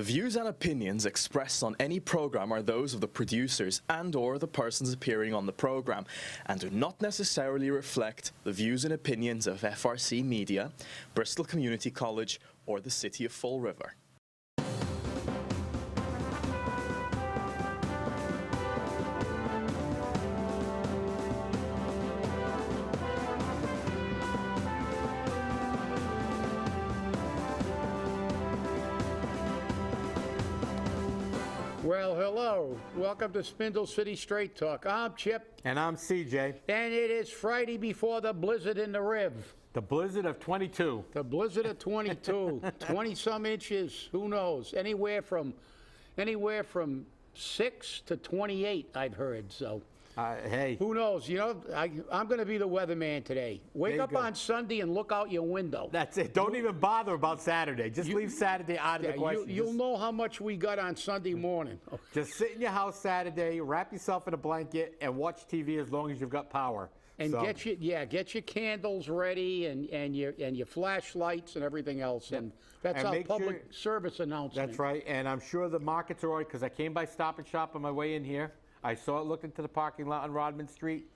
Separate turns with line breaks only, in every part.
The views and opinions expressed on any program are those of the producers and/or the persons appearing on the program and do not necessarily reflect the views and opinions of FRC Media, Bristol Community College, or the City of Fall River.
Well, hello. Welcome to Spindle City Straight Talk. I'm Chip.
And I'm CJ.
And it is Friday before the blizzard in the Riv.
The blizzard of 22.
The blizzard of 22. 20-some inches. Who knows? Anywhere from 6 to 28, I've heard. So,
hey.
who knows? You know, I'm going to be the weatherman today. Wake up on Sunday and look out your window.
That's it. Don't even bother about Saturday. Just leave Saturday out of the question.
You'll know how much we got on Sunday morning.
Just sit in your house Saturday, wrap yourself in a blanket, and watch TV as long as you've got power.
And get your candles ready and your flashlights and everything else. And that's our public service announcement.
That's right. And I'm sure the markets are already, because I came by Stop and Shop on my way in here. I saw it, looked into the parking lot on Rodman Street,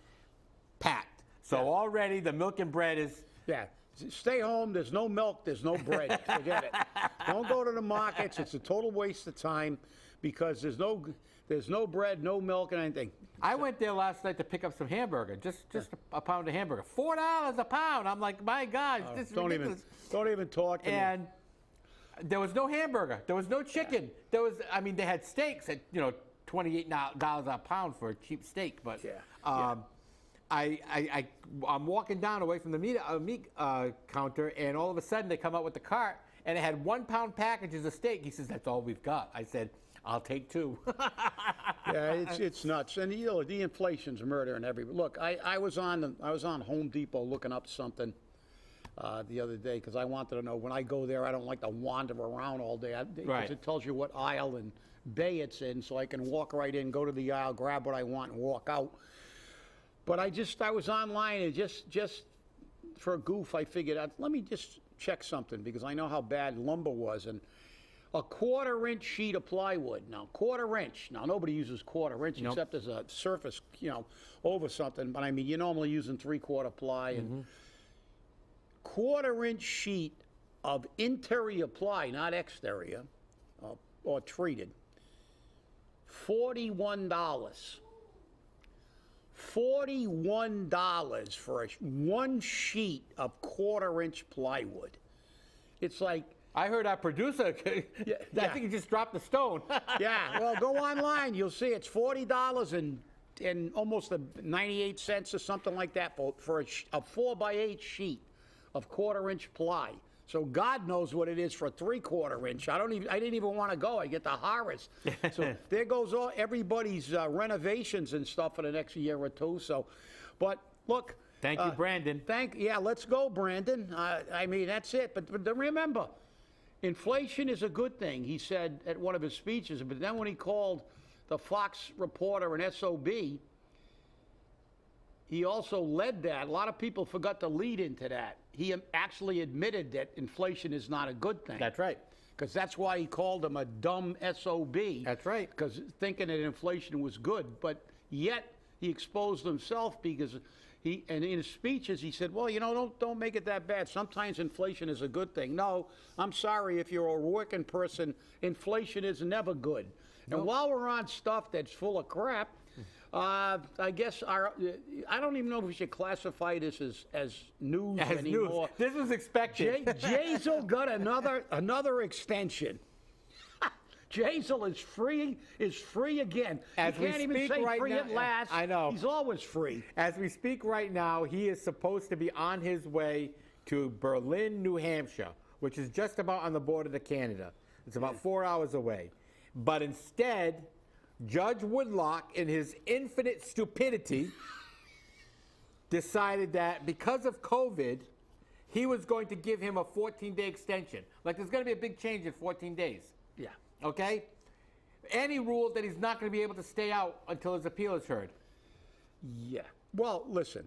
packed. So already the milk and bread is...
Yeah. Stay home. There's no milk. There's no bread. Forget it. Don't go to the markets. It's a total waste of time because there's no bread, no milk, and anything.
I went there last night to pick up some hamburger, just a pound of hamburger. $4 a pound. I'm like, my gosh, this is ridiculous.
Don't even talk to me.
And there was no hamburger. There was no chicken. There was, I mean, they had steaks at, $28 a pound for a cheap steak. But I'm walking down away from the meat counter, and all of a sudden they come out with the cart, and it had 1 pound packages of steak. He says, that's all we've got. I said, I'll take 2.
Yeah, it's nuts, and the inflation's murdering everybody. Look, I was on Home Depot looking up something the other day because I wanted to know. When I go there, I don't like to wander around all day because it tells you what aisle and bay it's in, so I can walk right in, go to the aisle, grab what I want, and walk out. But I was online, and just for a goof, I figured out, let me just check something because I know how bad lumber was. And a 1/4-inch sheet of plywood. Now, 1/4-inch. Now, nobody uses 1/4-inch except as a surface, over something. But I mean, you're normally using 3/4 ply. And 1/4-inch sheet of interior ply, not exterior, or treated. $41. $41 for one sheet of 1/4-inch plywood. It's like,
I heard our producer, I think he just dropped the stone.
Yeah, well, go online. You'll see it's $40 and almost 98 cents or something like that for a 4x8 sheet of 1/4-inch ply. So God knows what it is for a 3/4-inch. I didn't even want to go. I get the horrors. So there goes everybody's renovations and stuff for the next year or two. So, but look.
Thank you, Brandon.
Let's go, Brandon. I mean, that's it. But remember, inflation is a good thing, he said at one of his speeches. But then when he called the Fox reporter an SOB, he also led that. A lot of people forgot to lead into that. He actually admitted that inflation is not a good thing.
That's right.
Because that's why he called him a dumb SOB.
That's right.
Because thinking that inflation was good. But yet he exposed himself because and in his speeches, he said, well, don't make it that bad. Sometimes inflation is a good thing. No, I'm sorry, if you're a working person, inflation is never good. Nope. And while we're on stuff that's full of crap, I guess I don't even know if we should classify this as news anymore.
News. This was expected.
Jasiel got another extension. Jasiel is free again.
As
you can't even say
right
free
now,
at last.
I know.
He's always free.
As we speak right now, he is supposed to be on his way to Berlin, New Hampshire, which is just about on the border to Canada. It's about 4 hours away. But instead, Judge Woodlock, in his infinite stupidity, decided that because of COVID, he was going to give him a 14-day extension. Like, there's going to be a big change in 14 days.
Yeah.
Okay? And he ruled that he's not going to be able to stay out until his appeal is heard.
Yeah. Well, listen,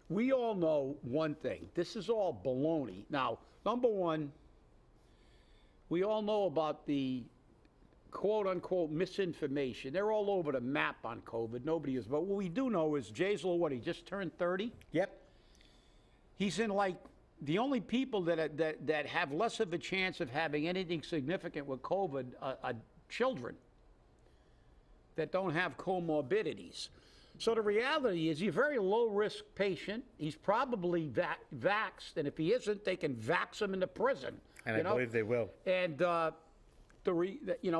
we all know one thing. This is all baloney. Now, number one, we all know about the quote-unquote misinformation. They're all over the map on COVID. Nobody is. But what we do know is Jasiel, what, he just turned 30?
Yep.
He's in, like, the only people that have less of a chance of having anything significant with COVID are children that don't have comorbidities. So the reality is he's a very low-risk patient. He's probably vaxxed, and if he isn't, they can vax him into prison.
And I believe they will.
And,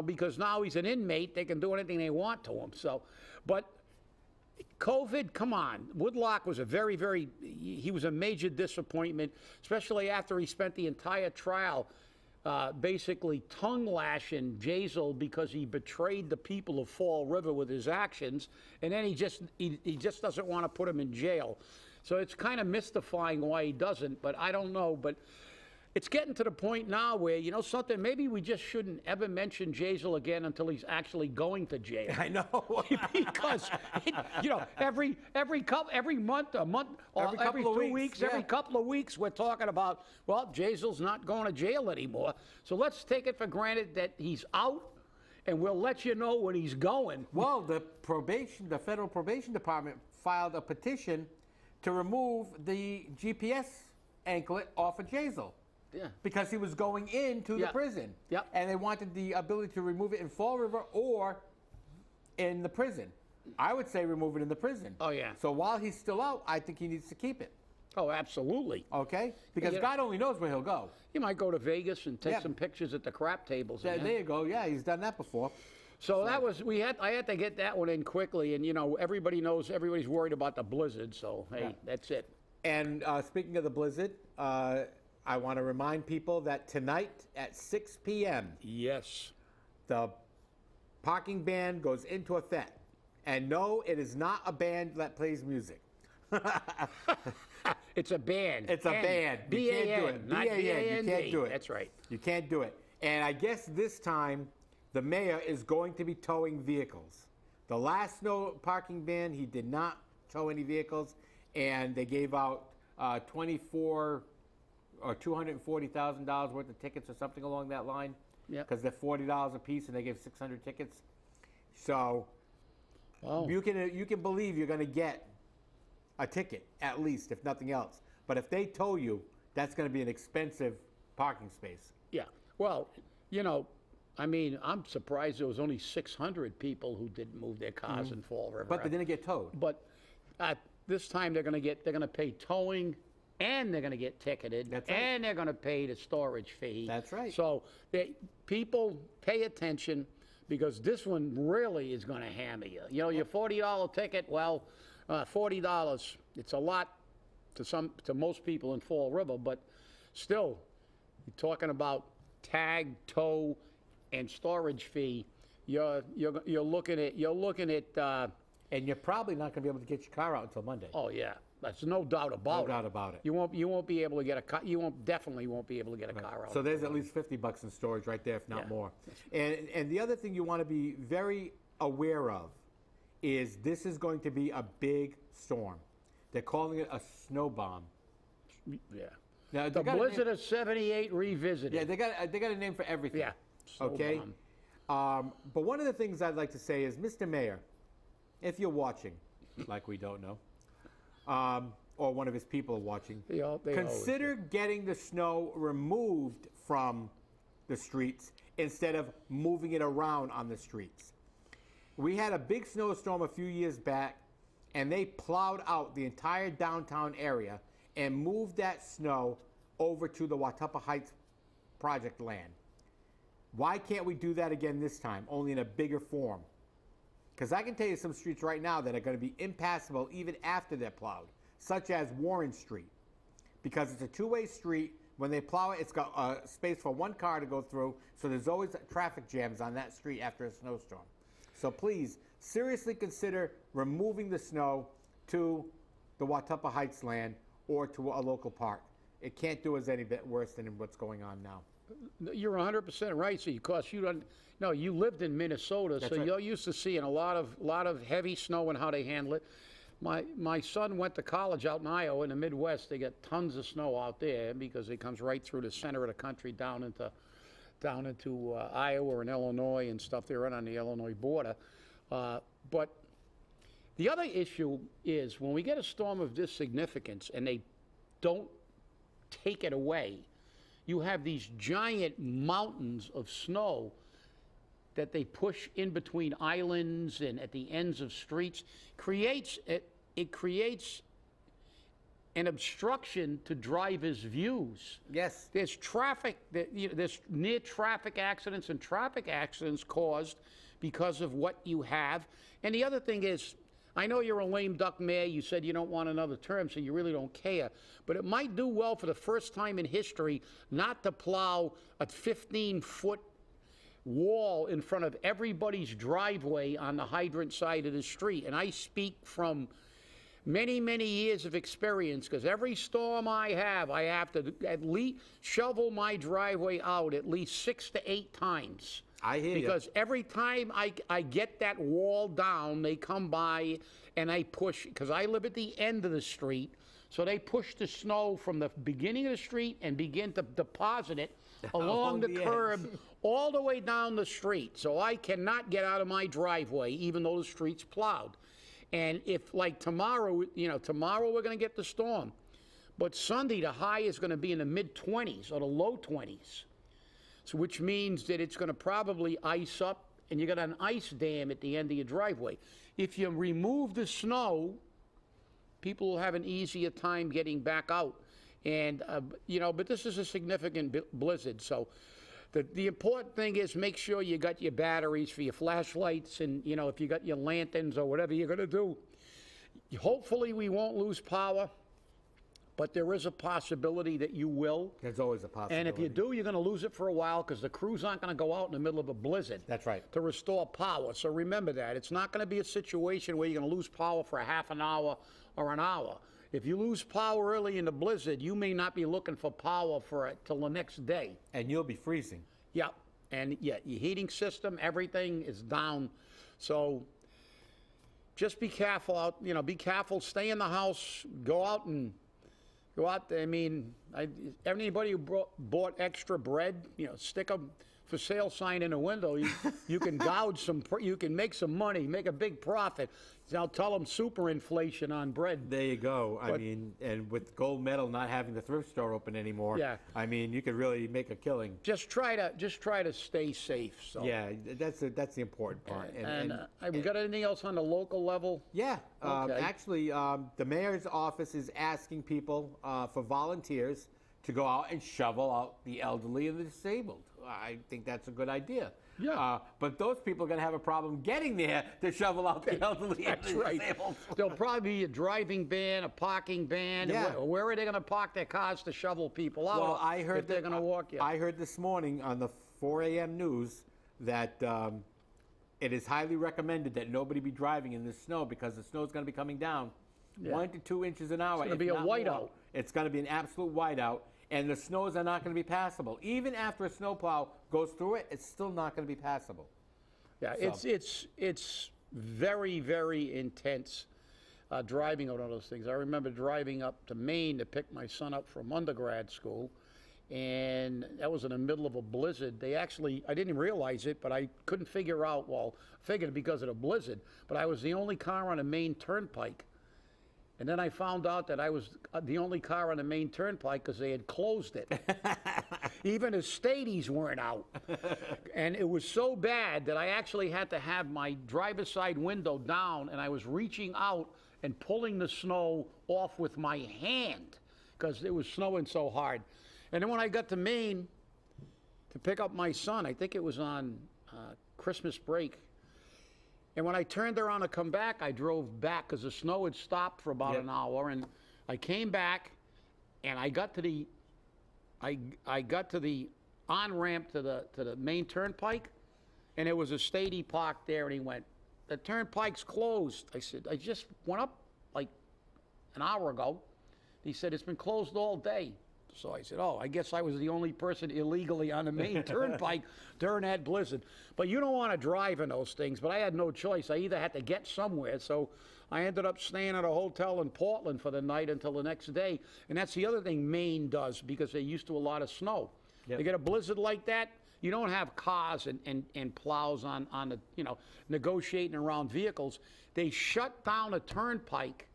because now he's an inmate, they can do anything they want to him. So, but COVID, come on. Woodlock was he was a major disappointment, especially after he spent the entire trial basically tongue-lashing Jasiel because he betrayed the people of Fall River with his actions, and then he just doesn't want to put him in jail. So it's kind of mystifying why he doesn't, but I don't know. But it's getting to the point now where, you know something, maybe we just shouldn't ever mention Jasiel again until he's actually going to jail.
I know.
Because, every month, or every 2 weeks, every couple of weeks, we're talking about, well, Jasiel's not going to jail anymore. So let's take it for granted that he's out, and we'll let you know when he's going.
Well, the Federal Probation Department filed a petition to remove the GPS anklet off of Jasiel.
Yeah.
Because he was going into the prison.
Yep.
And they wanted the ability to remove it in Fall River or in the prison. I would say remove it in the prison.
Oh, yeah.
So while he's still out, I think he needs to keep it.
Oh, absolutely.
Okay? Because God only knows where he'll go.
You might go to Vegas and take some pictures at the crap tables.
There you go. Yeah, he's done that before.
So that was, I had to get that one in quickly. And, everybody knows, everybody's worried about the blizzard. So, hey, that's it.
And speaking of the blizzard, I want to remind people that tonight at 6 p.m.,
yes,
the parking ban goes into effect. And no, it is not a band that plays music.
It's a band.
It's a band. You can't do it.
Not
B-A-N. You can't do it.
That's right.
You can't do it. And I guess this time, the mayor is going to be towing vehicles. The last no parking ban, he did not tow any vehicles, and they gave out $24,000 or $240,000 worth of tickets or something along that line.
Yeah.
Because they're $40 a piece, and they gave 600 tickets. So you can believe you're going to get a ticket at least, if nothing else. But if they tow you, that's going to be an expensive parking space.
Yeah. Well, I'm surprised there was only 600 people who didn't move their cars in Fall River.
But they didn't get towed.
But this time they're going to pay towing, and they're going to get ticketed,
That's right.
and they're going to pay the storage fee.
That's right.
So people pay attention, because this one really is going to hammer you. Your $40 ticket, well, $40, it's a lot to most people in Fall River, but still, you're talking about tag, tow, and storage fee. You're looking at.
And you're probably not going to be able to get your car out until Monday.
Oh yeah, that's no doubt about it.
No doubt about it.
You won't be able to get a car. Definitely won't be able to get a car out.
So there's at least $50 in storage right there, if not more. And the other thing you want to be very aware of is this is going to be a big storm. They're calling it a snow bomb.
Yeah.
Now,
The blizzard of '78 revisited.
Yeah, they got a name for everything.
Yeah. Snow
Okay.
bomb.
But one of the things I'd like to say is, Mr. Mayor, if you're watching, like we don't know, or one of his people are watching,
They
consider getting the snow removed from the streets instead of moving it around on the streets. We had a big snowstorm a few years back, and they plowed out the entire downtown area and moved that snow over to the Watuppa Heights project land. Why can't we do that again this time, only in a bigger form? Because I can tell you some streets right now that are going to be impassable even after they're plowed, such as Warren Street. Because it's a two-way street. When they plow it, it's got a space for one car to go through, so there's always traffic jams on that street after a snowstorm. So please, seriously consider removing the snow to the Watuppa Heights land or to a local park. It can't do us any bit worse than what's going on now.
You're 100% right. So because you lived in Minnesota,
That's
so
right.
you're used to seeing a lot of heavy snow and how they handle it. My son went to college out in Iowa in the Midwest. They get tons of snow out there because it comes right through the center of the country down into down into Iowa and Illinois and stuff. They're right on the Illinois border. But the other issue is when we get a storm of this significance and they don't take it away, you have these giant mountains of snow that they push in between islands and at the ends of streets. It creates an obstruction to drivers' views.
Yes.
There's traffic, there's near traffic accidents and traffic accidents caused because of what you have. And the other thing is, I know you're a lame duck mayor, you said you don't want another term, so you really don't care. But it might do well for the first time in history not to plow a 15-foot wall in front of everybody's driveway on the hydrant side of the street. And I speak from many, many years of experience, because every storm I have to at least shovel my driveway out at least 6 to 8 times.
I hear you.
Because every time I get that wall down, they come by and I push, because I live at the end of the street, so they push the snow from the beginning of the street and begin to deposit it along the curb all the way down the street. So I cannot get out of my driveway, even though the street's plowed. And if, like tomorrow, tomorrow we're going to get the storm. But Sunday, the high is going to be in the mid-20s or the low 20s. So which means that it's going to probably ice up, and you got an ice dam at the end of your driveway. If you remove the snow, people will have an easier time getting back out. And, but this is a significant blizzard. So the important thing is make sure you got your batteries for your flashlights, and, if you got your lanterns or whatever you're going to do. Hopefully we won't lose power, but there is a possibility that you will.
There's always a possibility.
And if you do, you're going to lose it for a while, because the crews aren't going to go out in the middle of a blizzard.
That's right.
To restore power. So remember that. It's not going to be a situation where you're going to lose power for a half an hour or an hour. If you lose power early in the blizzard, you may not be looking for power till the next day.
And you'll be freezing.
Yeah. And yeah, your heating system, everything is down. So just be careful out, be careful, stay in the house, go out. I mean, anybody who bought extra bread, stick a for sale sign in a window. You can gouge you can make some money, make a big profit. Now tell them super inflation on bread.
There you go. I mean, and with gold medal not having the thrift store open anymore,
yeah.
I mean, you could really make a killing.
Just try to stay safe. So.
Yeah, that's the important part.
We got anything else on the local level?
Yeah,
Okay.
actually, the mayor's office is asking people for volunteers to go out and shovel out the elderly and the disabled. I think that's a good idea.
Yeah.
But those people are going to have a problem getting there to shovel out the elderly and the disabled.
There'll probably be a driving ban, a parking ban.
Yeah.
Where are they going to park their cars to shovel people out?
Well, I heard
if they're going to walk.
I heard this morning on the 4 a.m. news that it is highly recommended that nobody be driving in the snow, because the snow is going to be coming down 1 to 2 inches an hour.
It's going to be a whiteout.
It's going to be an absolute whiteout. And the snows are not going to be passable. Even after a snowplow goes through it, it's still not going to be passable.
Yeah, so. It's very, very intense driving on all those things. I remember driving up to Maine to pick my son up from undergrad school, and that was in the middle of a blizzard. I didn't realize it, but I couldn't figure out, figured because of the blizzard, but I was the only car on the Maine Turnpike. And then I found out that I was the only car on the Maine Turnpike because they had closed it. Even the Stadies weren't out. And it was so bad that I actually had to have my driver's side window down, and I was reaching out and pulling the snow off with my hand because it was snowing so hard. And then when I got to Maine to pick up my son, I think it was on Christmas break, and when I turned around to come back, I drove back because the snow had stopped for about an hour, and I came back, and I got to the on-ramp to the Main Turnpike, and there was a Stady parked there, and he went, "The turnpike's closed." I said, "I just went up like an hour ago." He said, "It's been closed all day." So I said, "Oh, I guess I was the only person illegally on the Main Turnpike during that blizzard." But you don't want to drive in those things, but I had no choice. I either had to get somewhere, so I ended up staying at a hotel in Portland for the night until the next day. And that's the other thing Maine does, because they're used to a lot of snow.
Yep.
They get a blizzard like that, you don't have cars and plows on the, negotiating around vehicles. They shut down a turnpike.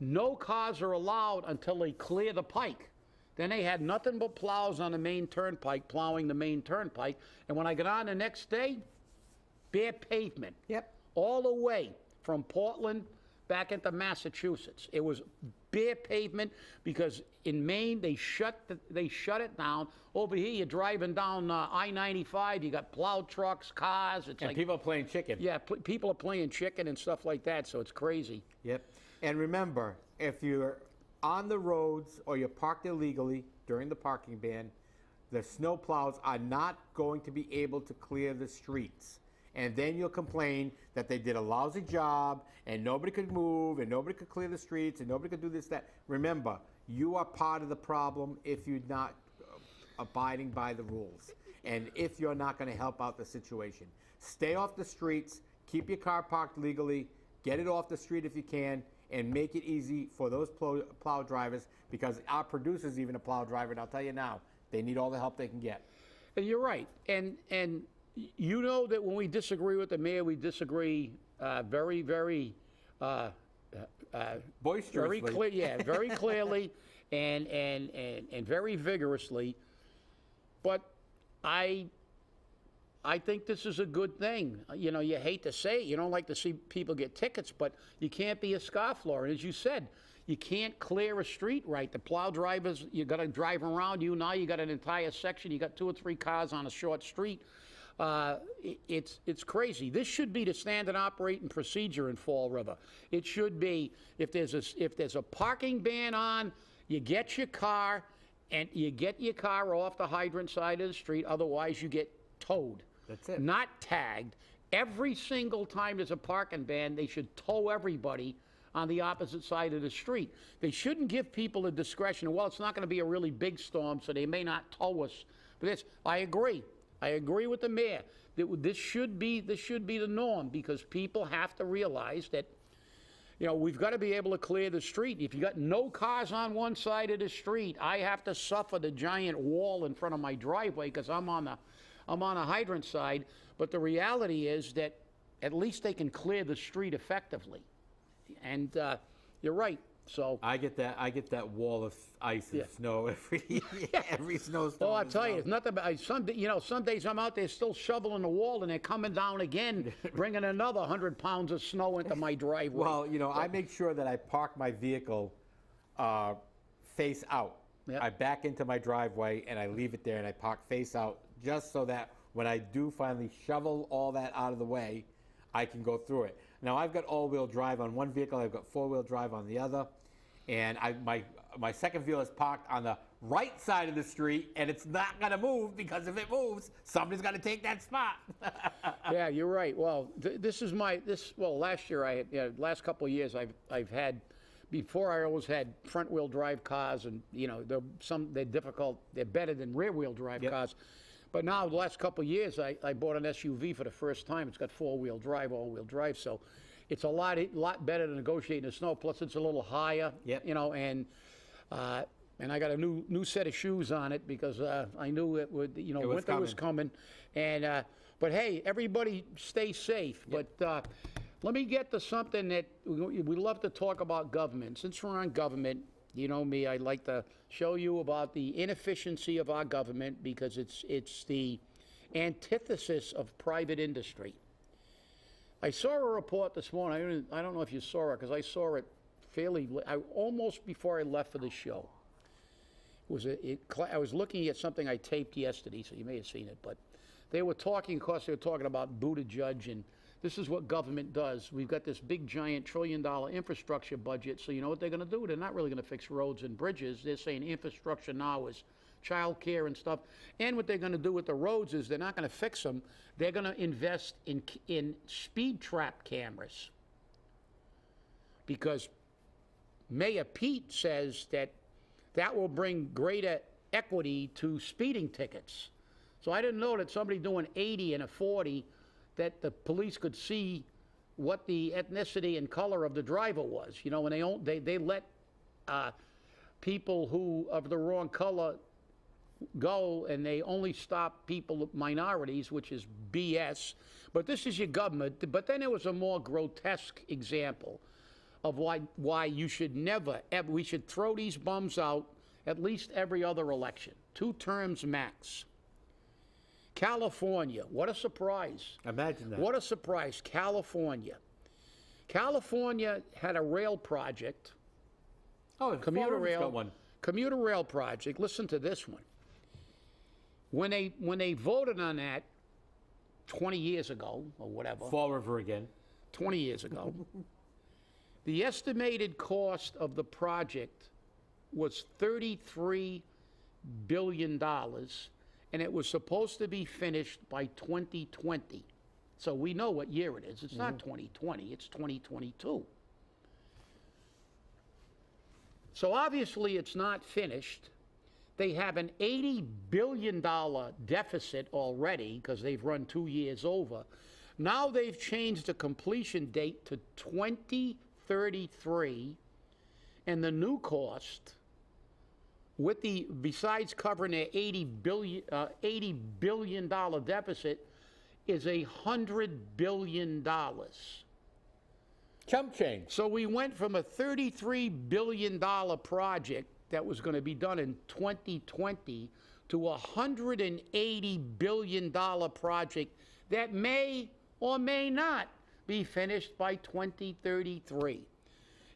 No cars are allowed until they clear the pike. Then they had nothing but plows on the main turnpike, plowing the main turnpike. And when I got on the next day, bare pavement.
Yep.
All the way from Portland back into Massachusetts. It was bare pavement because in Maine they shut it down. Over here, you're driving down I-95. You got plowed trucks, cars. It's
And
like
people are playing chicken.
yeah, people are playing chicken and stuff like that. So it's crazy.
Yep. And remember, if you're on the roads or you're parked illegally during the parking ban, the snow plows are not going to be able to clear the streets. And then you'll complain that they did a lousy job and nobody could move and nobody could clear the streets and nobody could do this, that. Remember, you are part of the problem if you're not abiding by the rules and if you're not going to help out the situation. Stay off the streets, keep your car parked legally, get it off the street if you can, and make it easy for those plow drivers, because our producer's even a plow driver, and I'll tell you now, they need all the help they can get.
And you're right. And you know that when we disagree with the mayor, we disagree very, very
Boisterously.
very clear, yeah, very clearly and very vigorously. But I think this is a good thing. You know, you hate to say it. You don't like to see people get tickets, but you can't be a scofflaw. And as you said, you can't clear a street right. The plow drivers, you got to drive around you. Now you got an entire section. You got 2 or 3 cars on a short street. It's crazy. This should be the standard operating procedure in Fall River. It should be, if there's a parking ban on, you get your car off the hydrant side of the street. Otherwise, you get towed.
That's it.
Not tagged. Every single time there's a parking ban, they should tow everybody on the opposite side of the street. They shouldn't give people the discretion. Well, it's not going to be a really big storm, so they may not tow us. But this, I agree. I agree with the mayor. This should be the norm, because people have to realize that, you know, we've got to be able to clear the street. If you got no cars on one side of the street, I have to suffer the giant wall in front of my driveway because I'm on a hydrant side. But the reality is that at least they can clear the street effectively. And you're right. So
I get that wall of ice and snow every snowstorm.
oh, I'll tell you, it's nothing but some days I'm out there still shoveling the wall, and they're coming down again, bringing another 100 pounds of snow into my driveway.
Well, you know, I make sure that I park my vehicle face out.
Yep.
I back into my driveway and I leave it there, and I park face out, just so that when I do finally shovel all that out of the way, I can go through it. Now, I've got all-wheel drive on one vehicle, I've got four-wheel drive on the other, and my second vehicle is parked on the right side of the street, and it's not going to move, because if it moves, somebody's going to take that spot.
Yeah, you're right. Well, last year last couple of years I've had. Before, I always had front-wheel drive cars, and you know they're difficult. They're better than rear-wheel drive cars. But now, the last couple of years, I bought an SUV for the first time. It's got four-wheel drive, all-wheel drive, so it's a lot better than negotiating the snow. Plus, it's a little higher, you know, and I got a new set of shoes on it because I knew winter was coming. And but hey, everybody stay safe. Yep. But let me get to something that we love to talk about government. Since we're on government, you know me, I'd like to show you about the inefficiency of our government, because it's the antithesis of private industry. I saw a report this morning. I don't know if you saw it, because I saw it almost before I left for the show. I was looking at something I taped yesterday, so you may have seen it. But they were talking about Buttigieg, and this is what government does. We've got this big, giant, trillion-dollar infrastructure budget, so you know what they're going to do? They're not really going to fix roads and bridges. They're saying infrastructure now is child care and stuff. And what they're going to do with the roads is they're not going to fix them. They're going to invest in speed trap cameras. Because Mayor Pete says that will bring greater equity to speeding tickets. So I didn't know that somebody doing 80 and a 40, that the police could see what the ethnicity and color of the driver was. You know, when they let people who of the wrong color go and they only stop people, minorities, which is BS. But this is your government. But then there was a more grotesque example of why you should never, ever, we should throw these bums out at least every other election. 2 terms max. California, what a surprise.
Imagine that.
What a surprise, California. California had a rail project, commuter rail project. Listen to this one. When they voted on that 20 years ago, or whatever.
Fall River again.
20 years ago, the estimated cost of the project was $33 billion, and it was supposed to be finished by 2020. So we know what year it is. It's not 2020, it's 2022. So obviously it's not finished. They have an $80 billion deficit already because they've run 2 years over. Now they've changed the completion date to 2033, and the new cost, with the besides covering their $80 billion deficit, is $100 billion.
Chump change.
So we went from a $33 billion project that was going to be done in 2020 to a $180 billion project that may or may not be finished by 2033.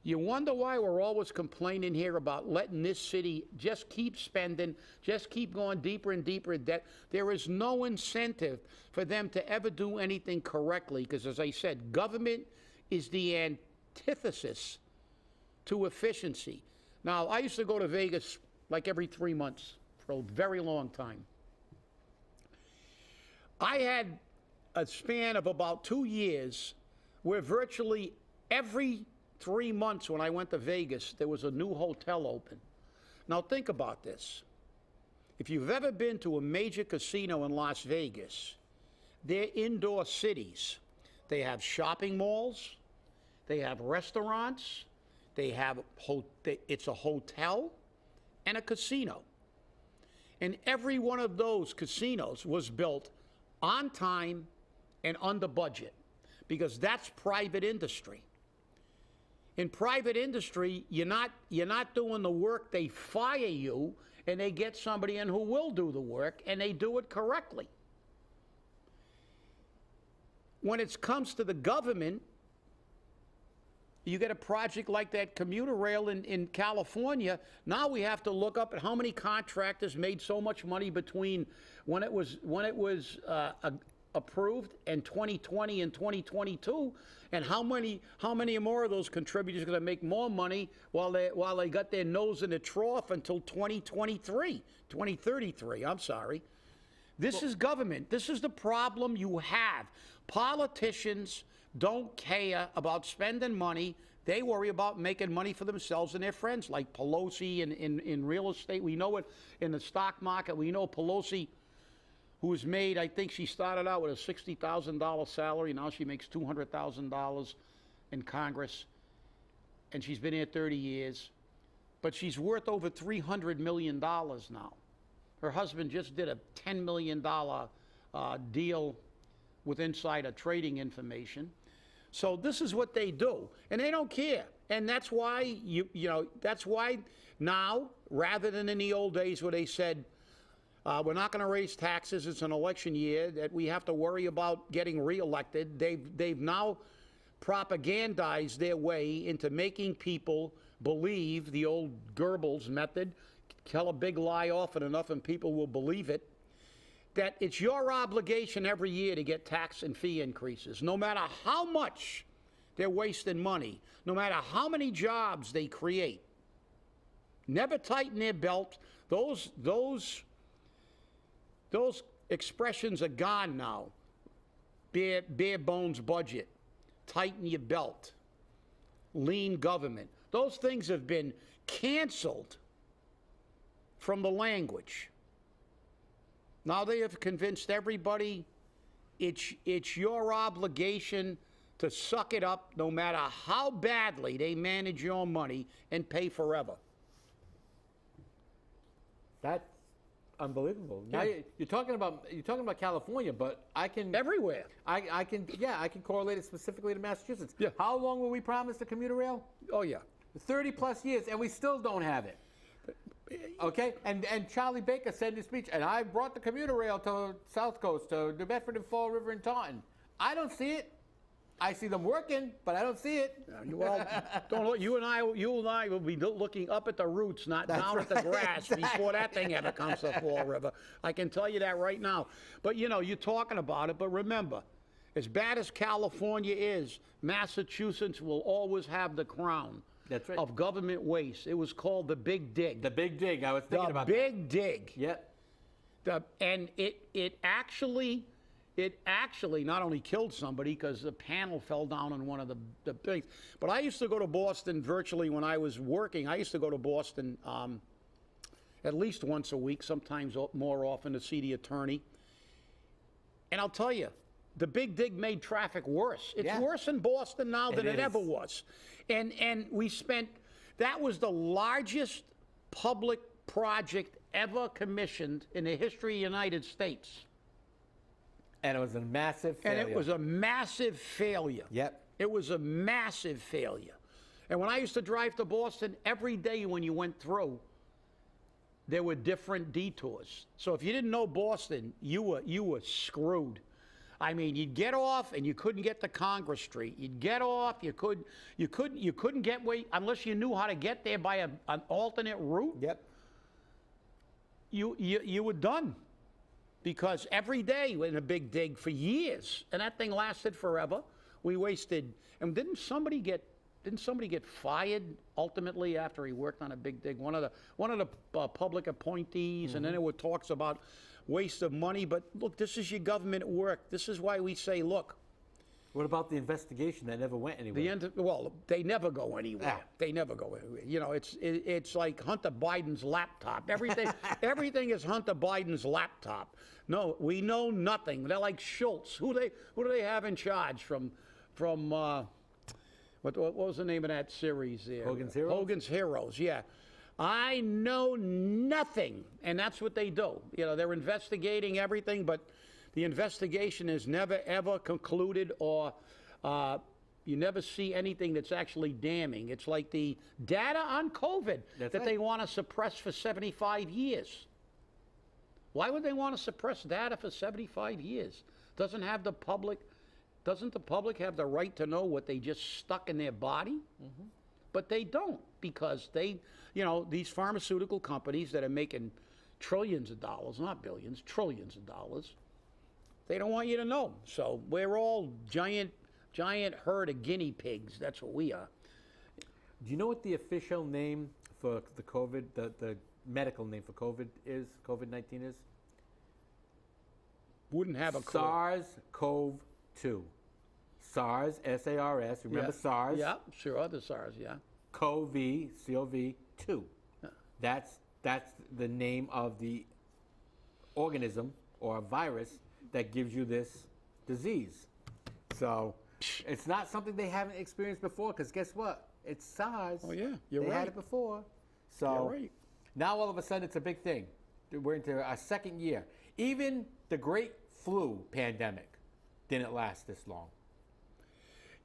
You wonder why we're always complaining here about letting this city just keep spending, just keep going deeper and deeper in debt. There is no incentive for them to ever do anything correctly because, as I said, government is the antithesis to efficiency. Now, I used to go to Vegas like every 3 months for a very long time. I had a span of about 2 years where virtually every 3 months when I went to Vegas, there was a new hotel open. Now think about this. If you've ever been to a major casino in Las Vegas, they're indoor cities. They have shopping malls, they have restaurants, they have, it's a hotel and a casino. And every one of those casinos was built on time and under budget because that's private industry. In private industry, you're not doing the work, they fire you, and they get somebody in who will do the work, and they do it correctly. When it comes to the government, you get a project like that commuter rail in California, now we have to look up at how many contractors made so much money between when it was approved in 2020 and 2022, and how many more of those contributors are going to make more money while they got their nose in the trough until 2033, I'm sorry. This is government. This is the problem you have. Politicians don't care about spending money. They worry about making money for themselves and their friends, like Pelosi in real estate. We know it in the stock market. We know Pelosi, who's made, I think she started out with a $60,000 salary. Now she makes $200,000 in Congress. And she's been here 30 years. But she's worth over $300 million now. Her husband just did a $10 million deal with insider trading information. So this is what they do. And they don't care. And that's why, that's why now, rather than in the old days where they said, we're not going to raise taxes, it's an election year, that we have to worry about getting reelected. They've now propagandized their way into making people believe the old Goebbels method, tell a big lie often enough and people will believe it, that it's your obligation every year to get tax and fee increases, no matter how much they're wasting money, no matter how many jobs they create. Never tighten their belt. Those expressions are gone now. Bare bones budget, tighten your belt, lean government. Those things have been canceled from the language. Now they have convinced everybody it's your obligation to suck it up no matter how badly they manage your money and pay forever.
That's unbelievable. Now you're talking about California, but I can
Everywhere.
I can correlate it specifically to Massachusetts.
Yeah.
How long were we promised a commuter rail?
Oh, yeah.
30 plus years, and we still don't have it. Okay, and Charlie Baker said in his speech, and I brought the commuter rail to South Coast, to New Bedford and Fall River and Taunton. I don't see it. I see them working, but I don't see it.
Well, don't look, you and I will be looking up at the roots, not down at the grass before that thing ever comes to Fall River. I can tell you that right now. But you're talking about it. But remember, as bad as California is, Massachusetts will always have the crown.
That's right.
Of government waste. It was called the Big Dig.
The Big Dig. I was thinking about
the Big Dig.
Yeah.
And it actually not only killed somebody because the panel fell down on one of the things, but I used to go to Boston virtually when I was working. I used to go to Boston at least once a week, sometimes more often, to see the attorney. And I'll tell you, the Big Dig made traffic worse. It's worse in Boston now than it ever was. And we spent, that was the largest public project ever commissioned in the history of the United States.
And it was a massive failure.
And it was a massive failure.
Yep.
It was a massive failure. And when I used to drive to Boston, every day when you went through, there were different detours. So if you didn't know Boston, you were screwed. I mean, you'd get off and you couldn't get to Congress Street. You'd get off, you couldn't get where, unless you knew how to get there by an alternate route.
Yep.
You were done. Because every day in a Big Dig for years, and that thing lasted forever. We wasted, and didn't somebody get fired ultimately after he worked on a Big Dig? One of the public appointees, and then there were talks about waste of money. But look, this is your government work. This is why we say, look.
What about the investigation that never went anywhere?
Well, they never go anywhere.
Ah.
They never go anywhere. It's like Hunter Biden's laptop. Everything is Hunter Biden's laptop. No, we know nothing. They're like Schultz. Who do they have in charge from what was the name of that series there?
Hogan's Heroes?
Hogan's Heroes, yeah. I know nothing, and that's what they do. They're investigating everything, but the investigation is never, ever concluded, or you never see anything that's actually damning. It's like the data on COVID that they want to suppress for 75 years. Why would they want to suppress data for 75 years? Doesn't the public have the right to know what they just stuck in their body? Mm-hmm. But they don't, because these pharmaceutical companies that are making trillions of dollars, not billions, trillions of dollars, they don't want you to know. So we're all giant herd of guinea pigs. That's what we are.
Do you know what the official name for the COVID, the medical name for COVID-19 is?
Wouldn't have a clue.
SARS-CoV-2. SARS, S-A-R-S. Remember SARS?
Yeah, sure, the SARS, yeah.
CoV, 2. Yeah. That's the name of the organism or virus that gives you this disease. So it's not something they haven't experienced before, because guess what? It's SARS.
Oh, yeah, you're right.
They had it before. So
you're right.
Now all of a sudden it's a big thing. We're into our second year. Even the great flu pandemic didn't last this long.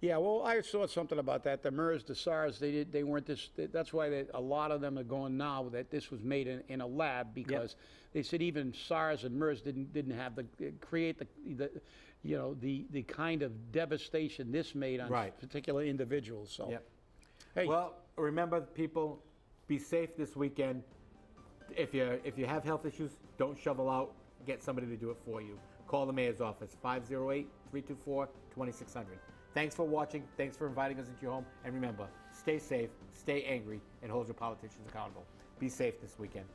Yeah, well, I saw something about that. The MERS, the SARS, they weren't this. That's why a lot of them are going now that this was made in a lab, because they said even SARS and MERS didn't have create the kind of devastation this made on particular individuals. So, hey,
well, remember, people, be safe this weekend. If you have health issues, don't shovel out. Get somebody to do it for you. Call the mayor's office, 508-324-2600. Thanks for watching. Thanks for inviting us into your home. And remember, stay safe, stay angry, and hold your politicians accountable. Be safe this weekend.